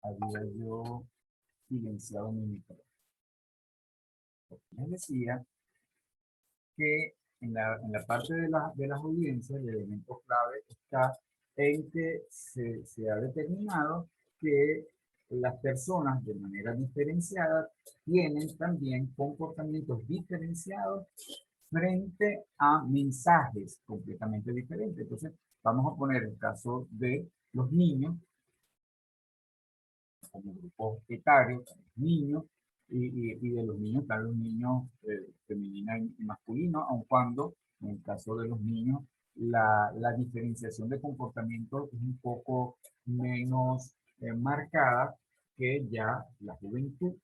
había yo silenciado mi micrófono. Les decía que en la parte de las audiencias, el elemento clave está en que se ha determinado que las personas de manera diferenciada tienen también comportamientos diferenciados frente a mensajes completamente diferentes. Entonces, vamos a poner el caso de los niños, como grupo etario, niños, y de los niños, están los niños femenino y masculino, aun cuando en el caso de los niños la diferenciación de comportamiento es un poco menos marcada que ya la juventud.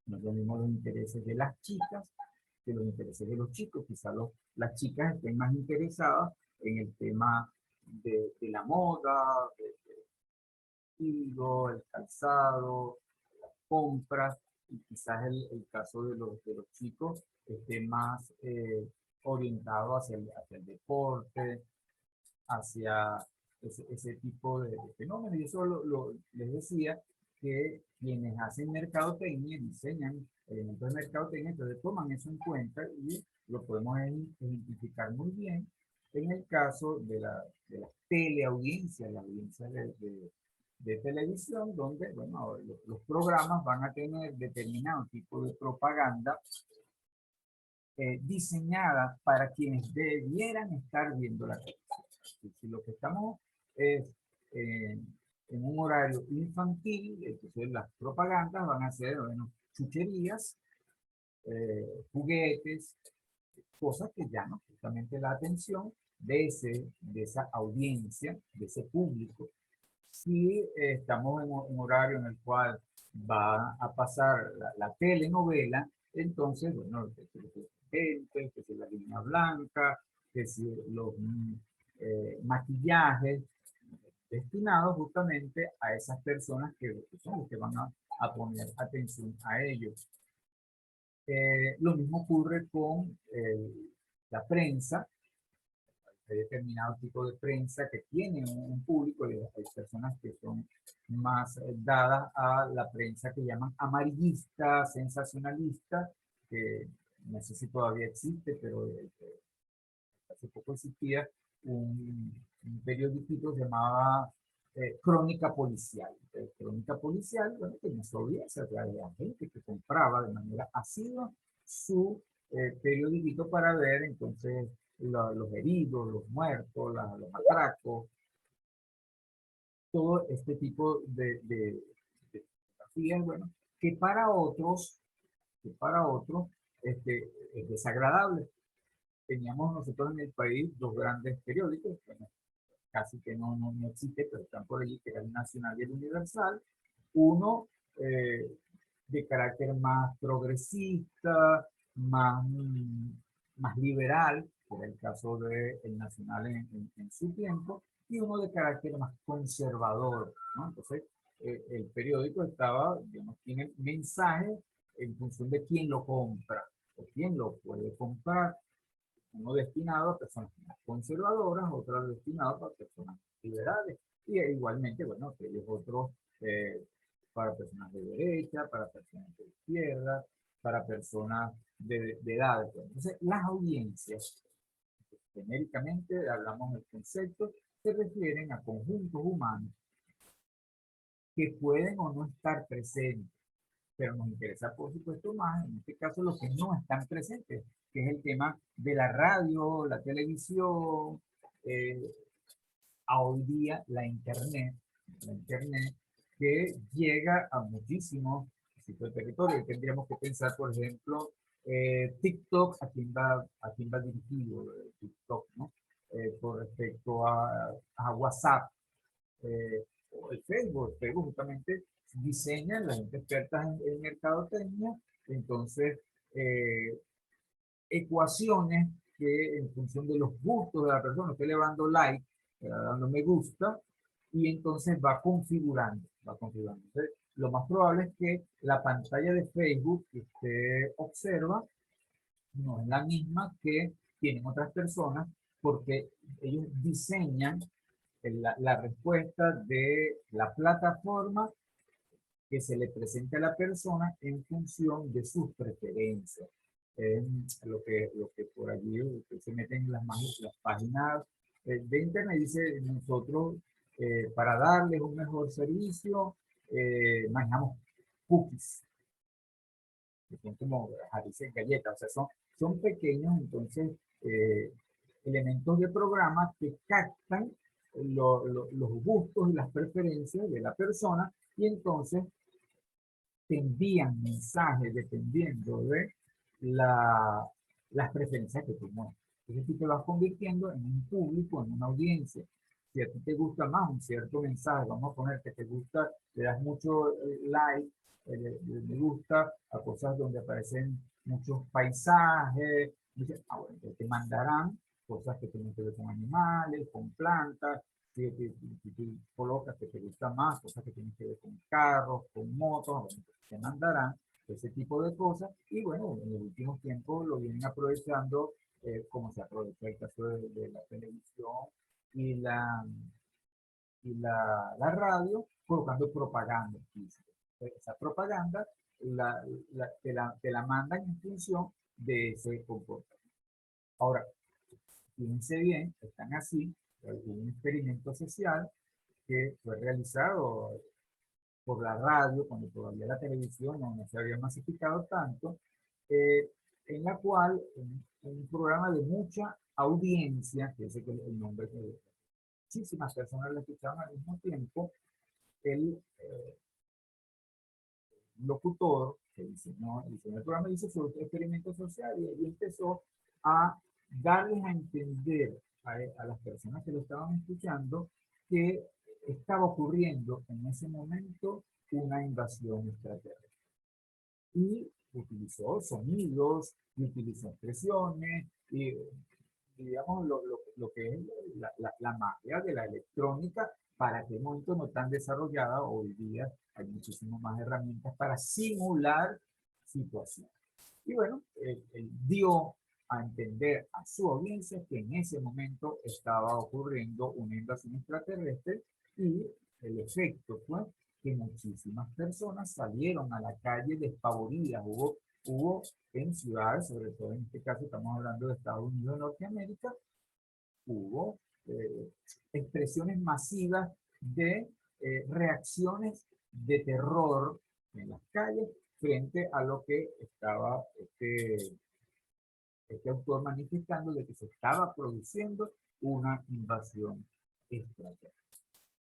No es lo mismo los intereses de las chicas que los intereses de los chicos. Quizás las chicas estén más interesadas en el tema de la moda, el calzado, las compras, y quizás el caso de los chicos esté más orientado hacia el deporte, hacia ese tipo de fenómenos. Y eso les decía que quienes hacen mercadotecnia, diseñan elementos de mercadotecnia, entonces toman eso en cuenta y lo podemos identificar muy bien en el caso de la teleaudiencia, la audiencia de televisión, donde bueno, los programas van a tener determinado tipo de propaganda diseñada para quienes debieran estar viendo la televisión. Si lo que estamos es en un horario infantil, entonces las propagandas van a ser, bueno, chucherías, juguetes, cosas que llaman justamente la atención de esa audiencia, de ese público. Si estamos en un horario en el cual va a pasar la telenovela, entonces, bueno, que si la línea blanca, que si los maquillajes destinados justamente a esas personas que son los que van a poner atención a ellos. Lo mismo ocurre con la prensa. Hay determinado tipo de prensa que tiene un público, y hay personas que son más dadas a la prensa que llaman amarillista, sensacionalista, que no sé si todavía existe, pero hace poco existía un periódico que se llamaba Crónica Policial. Crónica Policial, bueno, tenía su audiencia, había gente que compraba de manera asidua su periódico para ver entonces los heridos, los muertos, los atracos, todo este tipo de fotografías, bueno, que para otros es desagradable. Teníamos nosotros en el país dos grandes periódicos, bueno, casi que no existe, pero están por allí, que era el Nacional y el Universal. Uno de carácter más progresista, más liberal, por el caso del Nacional en su tiempo, y uno de carácter más conservador, ¿no? Entonces, el periódico estaba, digamos, tiene mensajes en función de quién lo compra o quién lo puede comprar. Uno destinado a personas más conservadoras, otro destinado para personas liberales, y igualmente, bueno, aquellos otros para personas de derecha, para personas de izquierda, para personas de edad. Entonces, las audiencias, genéricamente hablamos del concepto, se refieren a conjuntos humanos que pueden o no estar presentes, pero nos interesa, por supuesto, más, en este caso, los que no están presentes, que es el tema de la radio, la televisión, a hoy día la internet que llega a muchísimos sitios de territorio. Tendríamos que pensar, por ejemplo, TikTok, a quién va dirigido TikTok, ¿no? Por respecto a WhatsApp, o el Facebook justamente diseña, la gente experta en mercadotecnia, entonces ecuaciones que en función de los gustos de la persona, usted le va dando like, le va dando me gusta, y entonces va configurando. Entonces, lo más probable es que la pantalla de Facebook que usted observa no es la misma que tienen otras personas, porque ellos diseñan la respuesta de la plataforma que se le presente a la persona en función de sus preferencias. Lo que por allí se meten en las páginas de internet, dice nosotros para darles un mejor servicio manejamos cookies, que son como dice galletas, o sea, son pequeños, entonces elementos de programa que captan los gustos y las preferencias de la persona y entonces te envían mensajes dependiendo de las preferencias que tú muestras. Entonces tú te vas convirtiendo en un público, en una audiencia. Si a ti te gusta más un cierto mensaje, vamos a poner que te gusta, le das mucho like, me gusta a cosas donde aparecen muchos paisajes, dices, bueno, entonces te mandarán cosas que tienen que ver con animales, con plantas, si tú colocas que te gusta más, cosas que tienen que ver con carros, con motos, bueno, te mandarán ese tipo de cosas y bueno, en los últimos tiempos lo vienen aprovechando como se aprovecha el caso de la televisión y la radio colocando propaganda física. Esa propaganda te la mandan en función de ese comportamiento. Ahora, fíjense bien, están así, hay un experimento social que fue realizado por la radio, cuando todavía la televisión no se había masificado tanto, en la cual un programa de mucha audiencia, que es el nombre que muchísimas personas lo escuchaban al mismo tiempo, el locutor que diseñó el programa hizo su experimento social y empezó a darles a entender a las personas que lo estaban escuchando que estaba ocurriendo en ese momento una invasión extraterrestre. Y utilizó sonidos, y utilizó expresiones, y digamos lo que es la magia de la electrónica para aquel momento no tan desarrollada. Hoy día hay muchísimas más herramientas para simular situaciones. Y bueno, él dio a entender a su audiencia que en ese momento estaba ocurriendo una invasión extraterrestre y el efecto fue que muchísimas personas salieron a la calle despavoridas. Hubo en ciudades, sobre todo en este caso estamos hablando de Estados Unidos de Norteamérica, hubo expresiones masivas de reacciones de terror en las calles frente a lo que estaba este autor manifestando de que se estaba produciendo una invasión extraterrestre.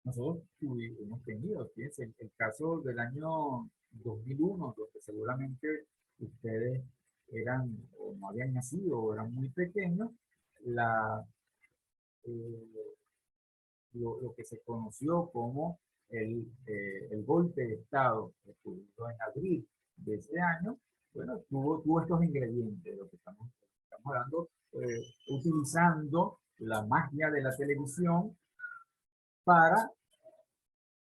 Nosotros hemos tenido, fíjense, el caso del año 2001, donde seguramente ustedes eran o no habían nacido o eran muy pequeños, eh, lo que se conoció como el golpe de Estado que ocurrió en abril de ese año, bueno, tuvo estos ingredientes, de lo que estamos hablando, utilizando la magia de la televisión para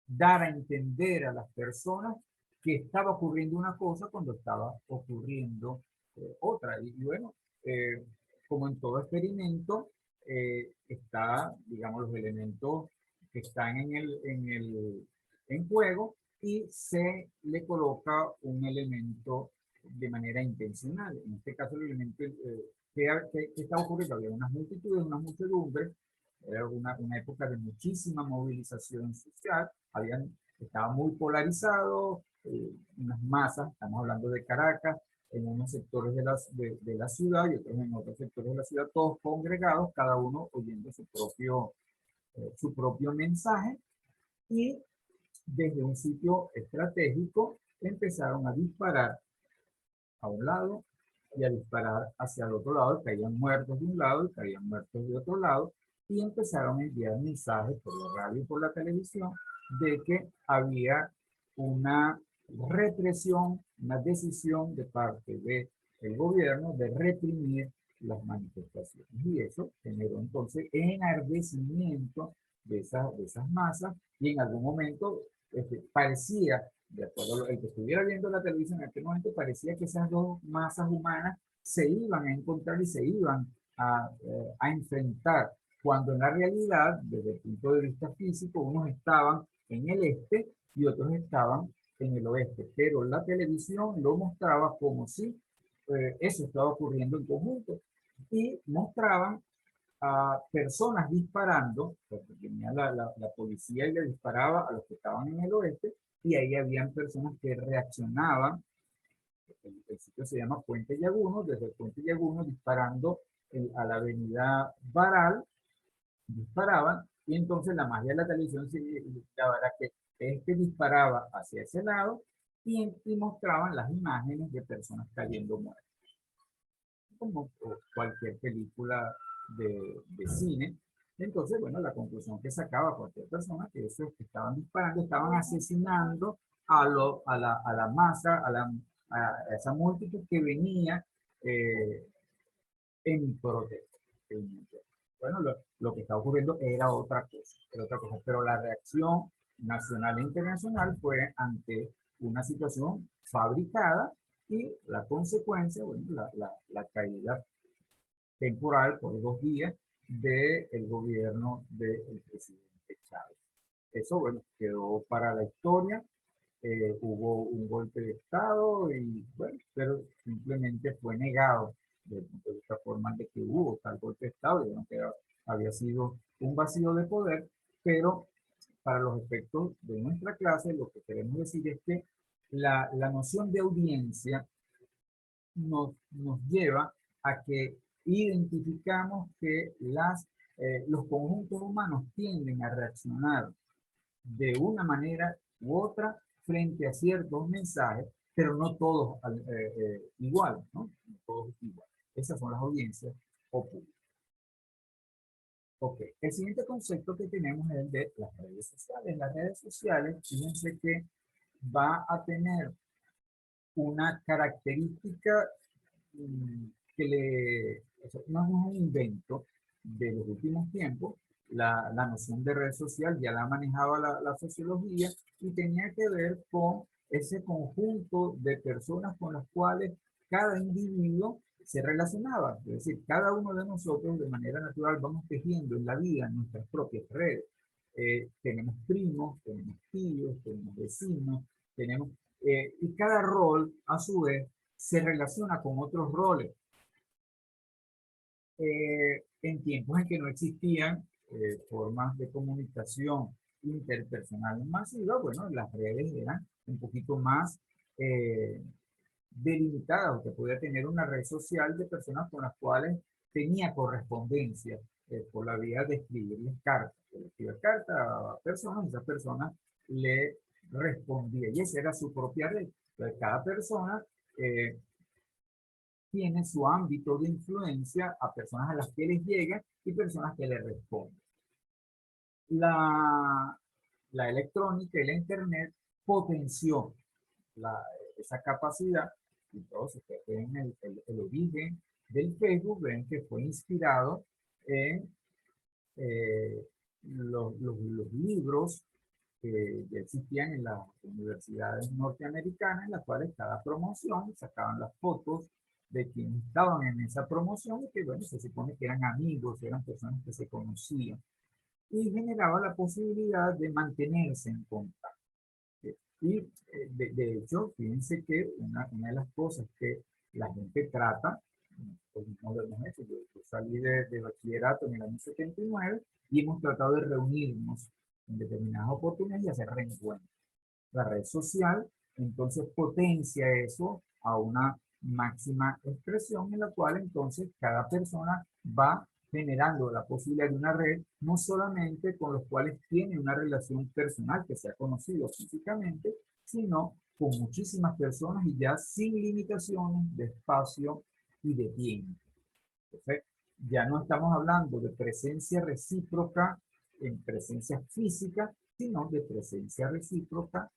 dar a entender a las personas que estaba ocurriendo una cosa cuando estaba ocurriendo otra. Y bueno, como en todo experimento, está, digamos, los elementos que están en juego y se le coloca un elemento de manera intencional. En este caso, el elemento que está ocurriendo, había unas multitudes, unas muchedumbres, era una época de muchísima movilización social, estaba muy polarizado, unas masas, estamos hablando de Caracas, en unos sectores de la ciudad y otros en otros sectores de la ciudad, todos congregados, cada uno oyendo su propio mensaje, y desde un sitio estratégico empezaron a disparar a un lado y a disparar hacia el otro lado, caían muertos de un lado y caían muertos de otro lado, y empezaron a enviar mensajes por la radio y por la televisión de que había una represión, una decisión de parte del gobierno de reprimir las manifestaciones. Y eso generó entonces enardecimiento de esas masas, y en algún momento parecía, de acuerdo el que estuviera viendo la televisión en aquel momento, parecía que esas dos masas humanas se iban a encontrar y se iban a enfrentar cuando en la realidad, desde el punto de vista físico, unos estaban en el este y otros estaban en el oeste, pero la televisión lo mostraba como si eso estaba ocurriendo en conjunto y mostraban a personas disparando, porque venía la policía y le disparaba a los que estaban en el oeste, y ahí habían personas que reaccionaban. El sitio se llama Puente Llaguno, desde el Puente Llaguno disparando a la avenida Baral, disparaban, y entonces la magia de la televisión significaba que este disparaba hacia ese lado y mostraban las imágenes de personas cayendo muertas, como cualquier película de cine. Entonces, bueno, la conclusión que sacaba cualquier persona, que esos que estaban disparando, estaban asesinando a la masa, a esa multitud que venía eh, en protesta. Bueno, lo que está ocurriendo era otra cosa, pero la reacción nacional e internacional fue ante una situación fabricada y la consecuencia, bueno, la caída temporal por 2 días del gobierno del presidente Chávez. Eso, bueno, quedó para la historia. Hubo un golpe de Estado y, bueno, pero simplemente fue negado desde el punto de vista formal de que hubo tal golpe de Estado, y bueno, que había sido un vacío de poder, pero para los efectos de nuestra clase, lo que queremos decir es que la noción de audiencia nos lleva a que identificamos que los conjuntos humanos tienden a reaccionar de una manera u otra frente a ciertos mensajes, pero no todos igual, ¿no? No todos igual. Esas son las audiencias ocultas. Ok, el siguiente concepto que tenemos es el de las redes sociales. Las redes sociales, fíjense que va a tener una característica que no es un invento de los últimos tiempos. La noción de red social ya la manejaba la sociología y tenía que ver con ese conjunto de personas con las cuales cada individuo se relacionaba. Es decir, cada uno de nosotros de manera natural vamos tejiendo en la vida nuestras propias redes. Tenemos primos, tenemos tíos, tenemos vecinos, tenemos, y cada rol a su vez se relaciona con otros roles. En tiempos en que no existían formas de comunicación interpersonal masiva, bueno, las redes eran un poquito más delimitadas. Usted podía tener una red social de personas con las cuales tenía correspondencia por la vía de escribirles cartas. Le escribía cartas a personas, y esas personas le respondía, y esa era su propia red. Entonces, cada persona tiene su ámbito de influencia a personas a las que les llega y personas que le responden. La electrónica y la internet potenció esa capacidad, y todos ustedes ven el origen del Facebook, ven que fue inspirado en los libros que ya existían en las universidades norteamericanas, en las cuales cada promoción sacaban las fotos de quienes estaban en esa promoción y que, bueno, se supone que eran amigos, eran personas que se conocían, y generaba la posibilidad de mantenerse en contacto. Y de hecho, fíjense que una de las cosas que la gente trata, pues no lo hemos hecho. Yo salí de bachillerato en el año 79 y hemos tratado de reunirnos en determinadas oportunidades y hacer reencuentros. La red social entonces potencia eso a una máxima expresión, en la cual entonces cada persona va generando la posibilidad de una red, no solamente con los cuales tiene una relación personal que se ha conocido físicamente, sino con muchísimas personas y ya sin limitaciones de espacio y de tiempo. Entonces, ya no estamos hablando de presencia recíproca en presencia física, sino de presencia recíproca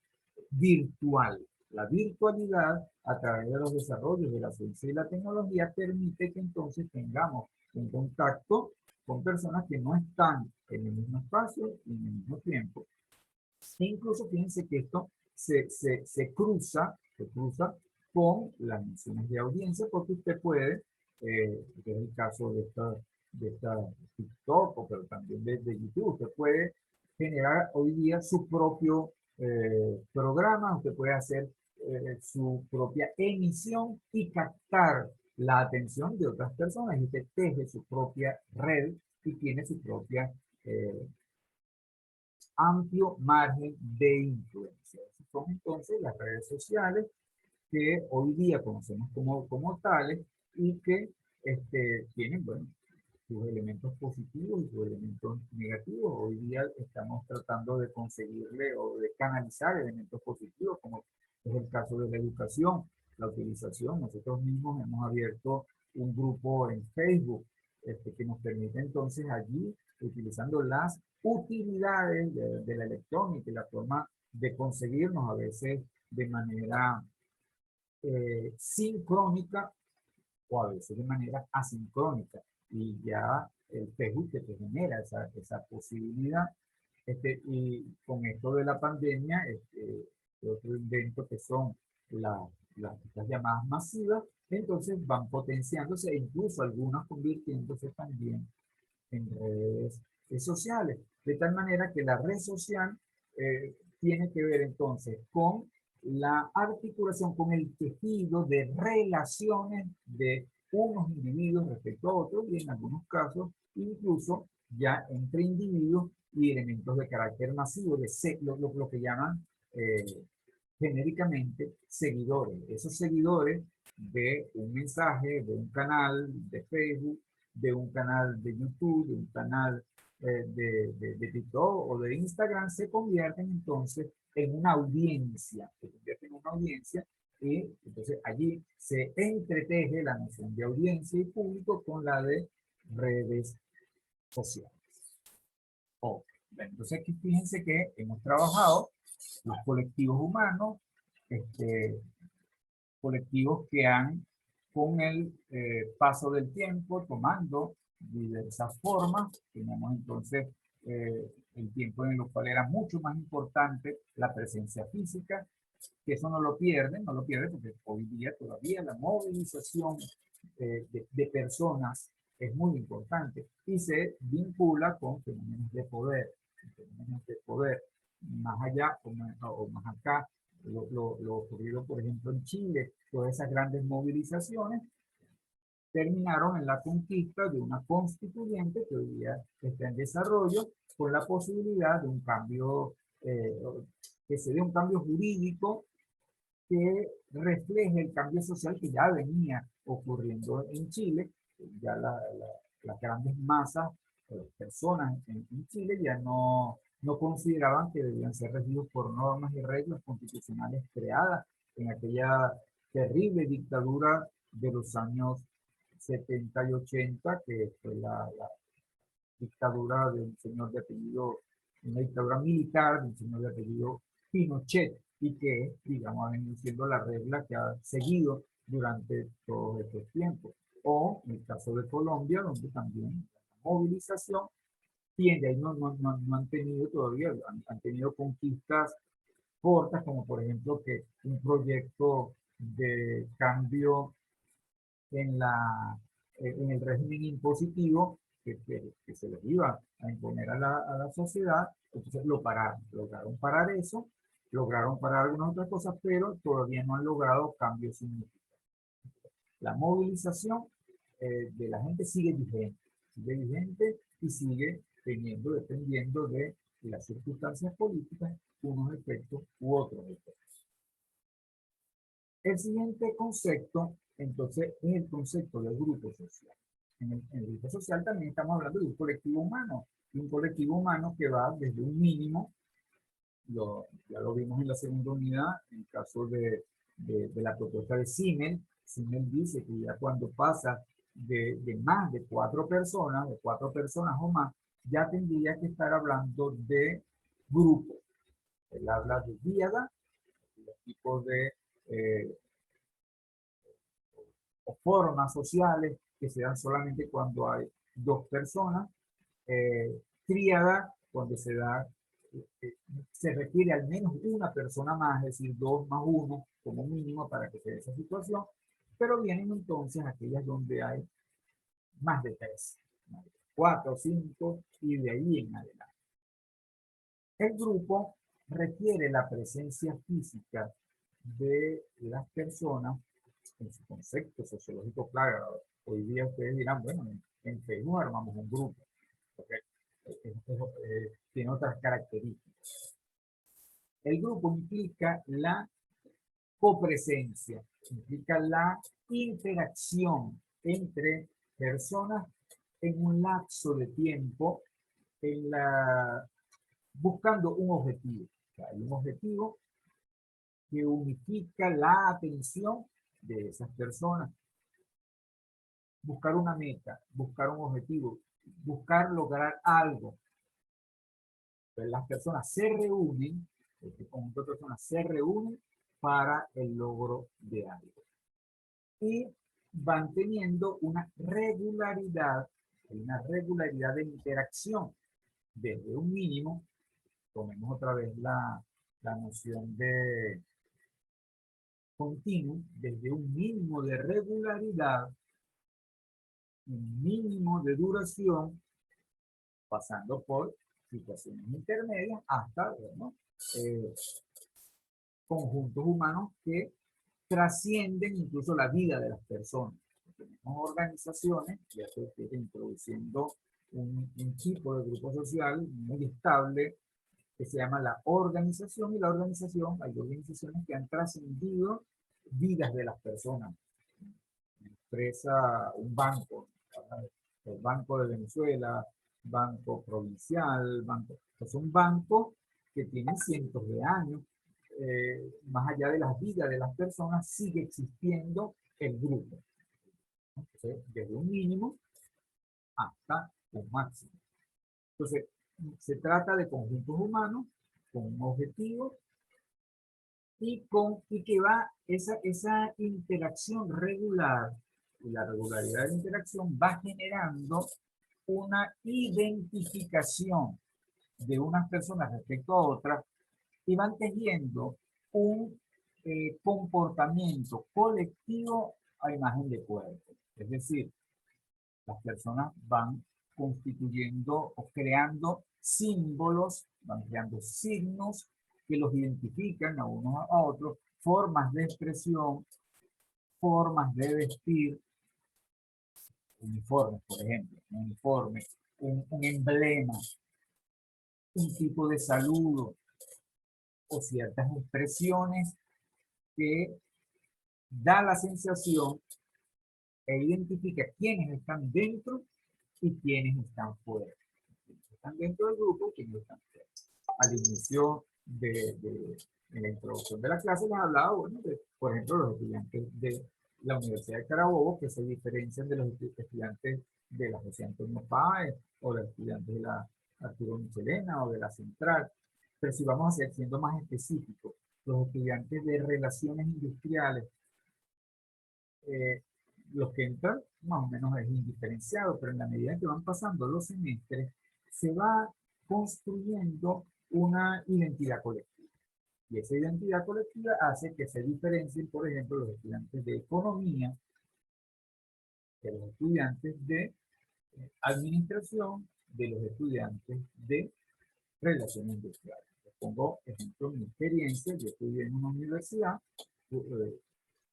virtual. La virtualidad, a través de los desarrollos de la ciencia y la tecnología, permite que entonces tengamos un contacto con personas que no están en el mismo espacio y en el mismo tiempo. E incluso fíjense que esto se cruza con las nociones de audiencia, porque usted puede, que es el caso de de esta TikTok, pero también de YouTube. Usted puede generar hoy día su propio programa, usted puede hacer su propia emisión y captar la atención de otras personas. Y usted teje su propia red y tiene su propia amplio margen de influencia. Son entonces las redes sociales que hoy día conocemos como tales y que tienen, bueno, sus elementos positivos y sus elementos negativos. Hoy día estamos tratando de conseguirle o de canalizar elementos positivos, como es el caso de la educación, la utilización. Nosotros mismos hemos abierto un grupo en Facebook que nos permite entonces allí, utilizando las utilidades de la electrónica y la forma de conseguirnos a veces de manera sincrónica o a veces de manera asincrónica. Y ya el Facebook que te genera esa posibilidad. Y con esto de la pandemia, otro invento que son las llamadas masivas, entonces van potenciándose e incluso algunas convirtiéndose también en redes sociales. De tal manera que la red social tiene que ver entonces con la articulación, con el tejido de relaciones de unos individuos respecto a otros y en algunos casos incluso ya entre individuos y elementos de carácter masivo, de lo que llaman genéricamente seguidores. Esos seguidores de un mensaje, de un canal de Facebook, de un canal de YouTube, de un canal de TikTok o de Instagram, se convierten entonces en una audiencia, se convierten en una audiencia y entonces allí se entreteje la noción de audiencia y público con la de redes sociales. Okay. Entonces aquí fíjense que hemos trabajado los colectivos humanos, colectivos que han, con el paso del tiempo, tomando diversas formas. Tenemos entonces el tiempo en el cual era mucho más importante la presencia física, que eso no lo pierden porque hoy día todavía la movilización de personas es muy importante y se vincula con fenómenos de poder, más allá o más acá, lo ocurrido, por ejemplo, en Chile, todas esas grandes movilizaciones terminaron en la conquista de una constituyente que hoy día está en desarrollo, con la posibilidad de un cambio, que se dé un cambio jurídico que refleje el cambio social que ya venía ocurriendo en Chile. Ya las grandes masas, personas en Chile ya no consideraban que debían ser regidos por normas y reglas constitucionales creadas en aquella terrible dictadura de los años 70 y 80, que fue la dictadura de un señor de apellido, una dictadura militar de un señor de apellido Pinochet, y que, digamos, ha venido siendo la regla que ha seguido durante todos estos tiempos. O en el caso de Colombia, donde también la movilización tiende, ahí no han tenido todavía, han tenido conquistas cortas, como por ejemplo que un proyecto de cambio en, en el régimen impositivo que se les iba a imponer a la sociedad, entonces lo pararon, lograron parar eso, lograron parar algunas otras cosas, pero todavía no han logrado cambios significativos. La movilización de la gente sigue vigente y sigue teniendo, dependiendo de las circunstancias políticas, unos efectos u otros efectos. El siguiente concepto, entonces, es el concepto del grupo social. En el grupo social también estamos hablando de un colectivo humano, que va desde un mínimo, ya lo vimos en la segunda unidad, en el caso de la propuesta de Simmel. Simmel dice que ya cuando pasa de más de cuatro personas o más, ya tendría que estar hablando de grupos. Él habla de díada, los tipos de o formas sociales que se dan solamente cuando hay dos personas, tríada cuando se requiere al menos una persona más, es decir, 2 más 1 como mínimo para que se dé esa situación, pero vienen entonces aquellas donde hay más de 3, 4 o 5 y de ahí en adelante. El grupo requiere la presencia física de las personas en su concepto sociológico. Claro, hoy día ustedes dirán, bueno, en Facebook armamos un grupo, porque tiene otras características. El grupo implica la copresencia, implica la interacción entre personas en un lapso de tiempo buscando un objetivo. O sea, hay un objetivo que unifica la atención de esas personas. Buscar una meta, buscar un objetivo, buscar lograr algo. Entonces, las personas se reúnen, este conjunto de personas se reúnen para el logro de algo. Y van teniendo una regularidad de interacción desde un mínimo. Tomemos otra vez la noción de continuo, desde un mínimo de regularidad, un mínimo de duración, pasando por situaciones intermedias hasta, bueno, conjuntos humanos que trascienden incluso la vida de las personas. Tenemos organizaciones, ya se está introduciendo un tipo de grupo social muy estable que se llama la organización, y la organización, hay organizaciones que han trascendido vidas de las personas. Una empresa, un banco, el Banco de Venezuela, Banco Provincial, es un banco que tiene cientos de años, más allá de las vidas de las personas, sigue existiendo el grupo. Entonces, desde un mínimo hasta un máximo. Entonces, se trata de conjuntos humanos con un objetivo y que va esa interacción regular, y la regularidad de la interacción va generando una identificación de unas personas respecto a otras y van tejiendo un comportamiento colectivo a imagen de cuerpo. Es decir, las personas van constituyendo o creando símbolos, van creando signos que los identifican a unos a otros, formas de expresión, formas de vestir, uniformes, por ejemplo, un uniforme, un emblema, un tipo de saludo o ciertas expresiones que da la sensación e identifica quiénes están dentro y quiénes están fuera. Quienes están dentro del grupo, quienes están fuera. Al inicio de la introducción de la clase les hablaba, bueno, por ejemplo, los estudiantes de la Universidad de Carabobo, que se diferencian de los estudiantes de la José Antonio Páez, o de los estudiantes de la Arturo Michelena, o de la Central. Pero si vamos a ser siendo más específicos, los estudiantes de relaciones industriales, los que entran más o menos es indiferenciado, pero en la medida que van pasando los semestres, se va construyendo una identidad colectiva. Y esa identidad colectiva hace que se diferencien, por ejemplo, los estudiantes de economía de los estudiantes de administración, de los estudiantes de relaciones industriales. Les pongo ejemplo mi experiencia. Yo estudié en una universidad,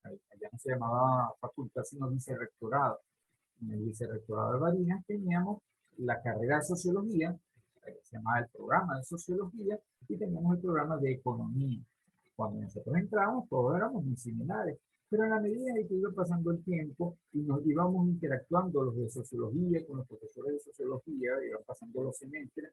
allá no se llamaba facultad, sino vicerrectorado. En el vicerrectorado de Barinas teníamos la carrera de sociología, se llamaba el programa de sociología, y teníamos el programa de economía. Cuando nosotros entramos, todos éramos muy similares, pero a la medida que iba pasando el tiempo y nos íbamos interactuando los de sociología con los profesores de sociología, iban pasando los semestres,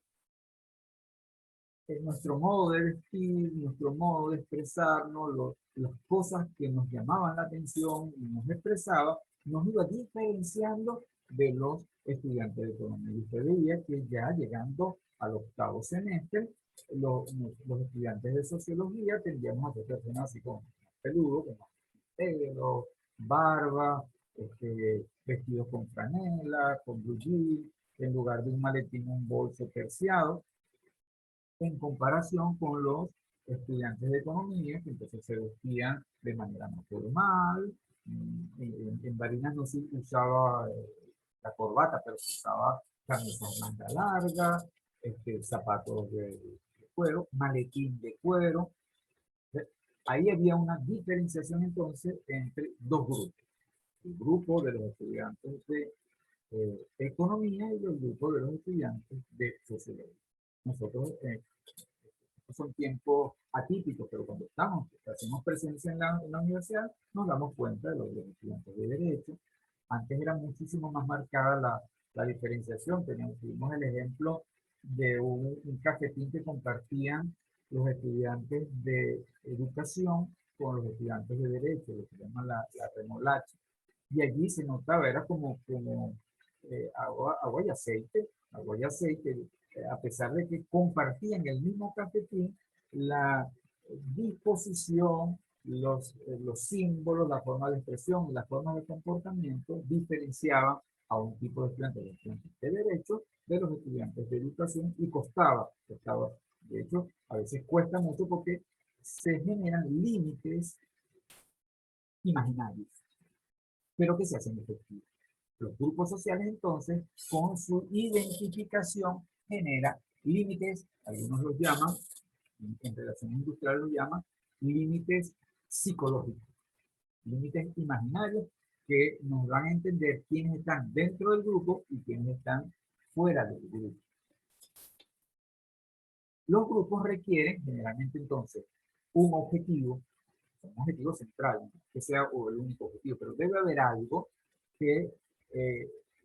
nuestro modo de vestir, nuestro modo de expresarnos, las cosas que nos llamaban la atención y nos expresaba, nos iba diferenciando de los estudiantes de economía. Y usted veía que ya llegando al octavo semestre, los estudiantes de sociología tendríamos a ser personas así como peludo, con pelo, barba, vestidos con franela, con blue jeans, en lugar de un maletín, un bolso terciado, en comparación con los estudiantes de economía, que entonces se vestían de manera más formal. En Barinas no se usaba la corbata, pero se usaba camisas manga larga, zapatos de cuero, maletín de cuero. Ahí había una diferenciación entonces entre dos grupos. El grupo de los estudiantes de economía y el grupo de los estudiantes de sociología. Nosotros, son tiempos atípicos, pero cuando hacemos presencia en la universidad, nos damos cuenta de los estudiantes de derecho. Antes era muchísimo más marcada la diferenciación. Tuvimos el ejemplo de un cafetín que compartían los estudiantes de educación con los estudiantes de derecho, lo que se llama la remolacha. Y allí se notaba, era como agua y aceite, a pesar de que compartían el mismo cafetín, la disposición, los símbolos, la forma de expresión y la forma de comportamiento diferenciaban a un tipo de estudiantes, los estudiantes de derecho, de los estudiantes de educación, y costaba, de hecho, a veces cuesta mucho porque se generan límites imaginarios, pero que se hacen efectivos. Los grupos sociales, entonces, con su identificación, genera límites, algunos los llaman, en relaciones industriales los llaman, límites psicológicos, límites imaginarios que nos van a entender quiénes están dentro del grupo y quiénes están fuera del grupo. Los grupos requieren generalmente entonces un objetivo central, ¿no? Que sea el único objetivo, pero debe haber algo que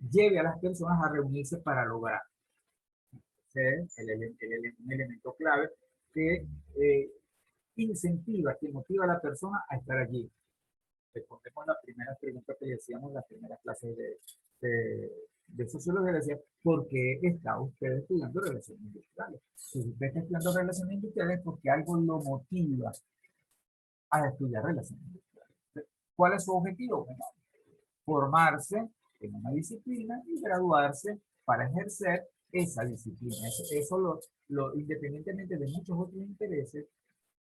lleve a las personas a reunirse para lograr. Es un elemento clave que incentiva, que motiva a la persona a estar allí. Respondemos la primera pregunta que decíamos en las primeras clases de sociología, decía, ¿por qué está usted estudiando relaciones industriales? Si usted está estudiando relaciones industriales, porque algo lo motiva a estudiar relaciones industriales. ¿Cuál es su objetivo? Bueno, formarse en una disciplina y graduarse para ejercer esa disciplina. Eso independientemente de muchos otros intereses,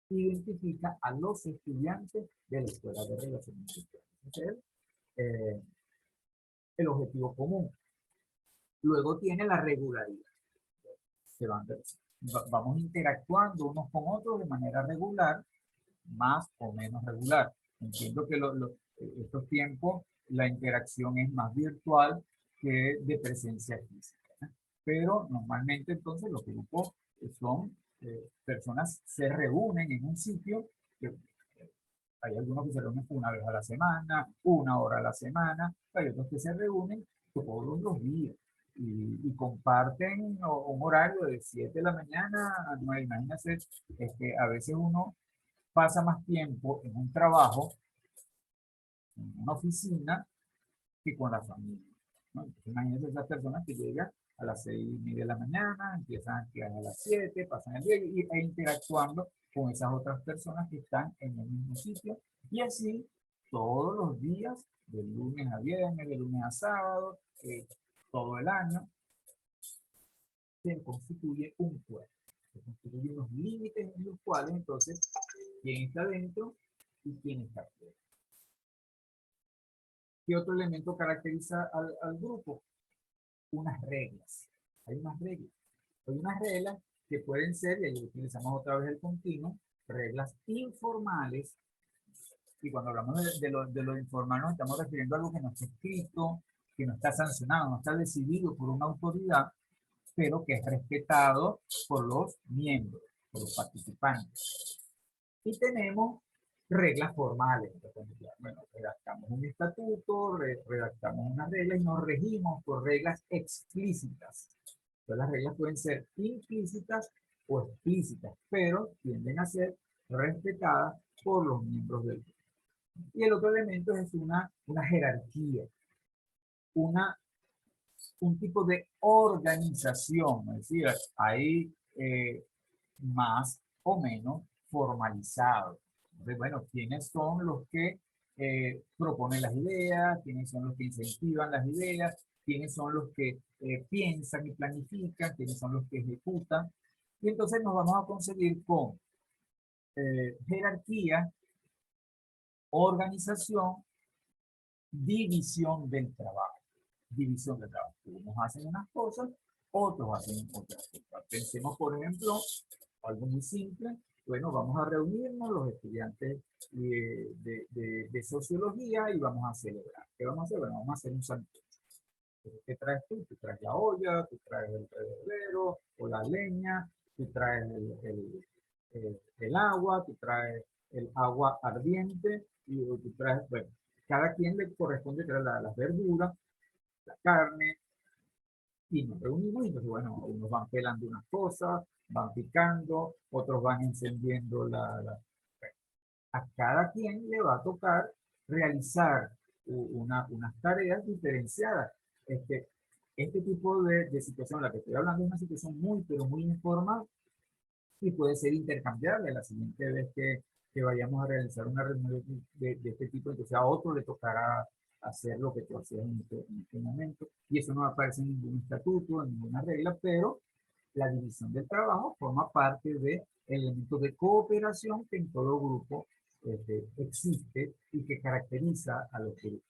identifica a los estudiantes de la Escuela de Relaciones Industriales. Ese es el objetivo común. Luego tiene la regularidad. Vamos interactuando unos con otros de manera regular, más o menos regular. Entiendo que estos tiempos la interacción es más virtual que de presencia física, ¿no? Pero normalmente entonces los grupos son personas se reúnen en un sitio, que hay algunos que se reúnen una vez a la semana, una hora a la semana, hay otros que se reúnen todos los días y comparten un horario de 7 de la mañana a 9. Imagínense, a veces uno pasa más tiempo en un trabajo, en una oficina, que con la familia, ¿no? Entonces, imagínense esas personas que llegan a las 6:30 de la mañana, empiezan a llegar a las 7, pasan el día e interactuando con esas otras personas que están en el mismo sitio, y así todos los días, de lunes a viernes, de lunes a sábado, todo el año, se constituye un cuerpo, se constituyen unos límites en los cuales entonces quién está dentro y quién está fuera. ¿Qué otro elemento caracteriza al grupo? Unas reglas. Hay unas reglas. Hay unas reglas que pueden ser, y ahí utilizamos otra vez el continuo, reglas informales. Y cuando hablamos de lo informal, nos estamos refiriendo a algo que no está escrito, que no está sancionado, no está decidido por una autoridad, pero que es respetado por los miembros, por los participantes. Y tenemos reglas formales. Bueno, redactamos un estatuto, redactamos una regla y nos regimos por reglas explícitas. Entonces, las reglas pueden ser implícitas o explícitas, pero tienden a ser respetadas por los miembros del grupo. Y el otro elemento es una jerarquía, un tipo de organización, es decir, hay más o menos formalizado. Entonces, bueno, ¿quiénes son los que proponen las ideas? ¿Quiénes son los que incentivan las ideas? ¿Quiénes son los que piensan y planifican? ¿Quiénes son los que ejecutan? Y entonces nos vamos a conseguir con jerarquía, organización, división del trabajo. división de trabajo. Unos hacen unas cosas, otros hacen otras cosas. Pensemos, por ejemplo, algo muy simple. Bueno, vamos a reunirnos los estudiantes de sociología y vamos a celebrar. ¿Qué vamos a hacer? Bueno, vamos a hacer un sancocho. ¿Qué traes tú? Tú traes la olla, tú traes el hervedero o la leña, tú traes el agua, tú traes el agua ardiente y tú traes, bueno, cada quien le corresponde traer las verduras, la carne, y nos reunimos y entonces, bueno, unos van pelando unas cosas, van picando, otros van encendiendo a cada quien le va a tocar realizar unas tareas diferenciadas. Este, este tipo de situación, la que estoy hablando, es una situación muy, pero muy informal y puede ser intercambiable. La siguiente vez que vayamos a realizar una reunión de este tipo, entonces a otro le tocará hacer lo que tú hacías en este momento. Y eso no aparece en ningún estatuto, en ninguna regla, pero la división del trabajo forma parte de elementos de cooperación que en todo grupo existe y que caracteriza a los grupos.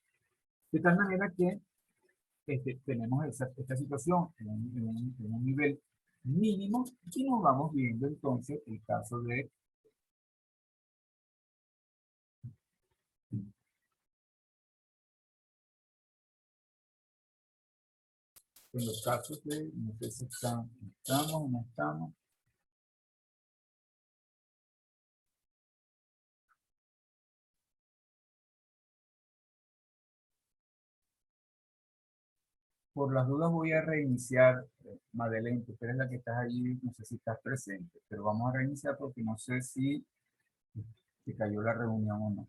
De tal manera que tenemos esta situación en un nivel mínimo y nos vamos viendo entonces el caso de en los casos de, no sé si estamos o no estamos. Por las dudas voy a reiniciar, Madeleine, tú eres la que estás allí, no sé si estás presente, pero vamos a reiniciar porque no sé si se cayó la reunión o no.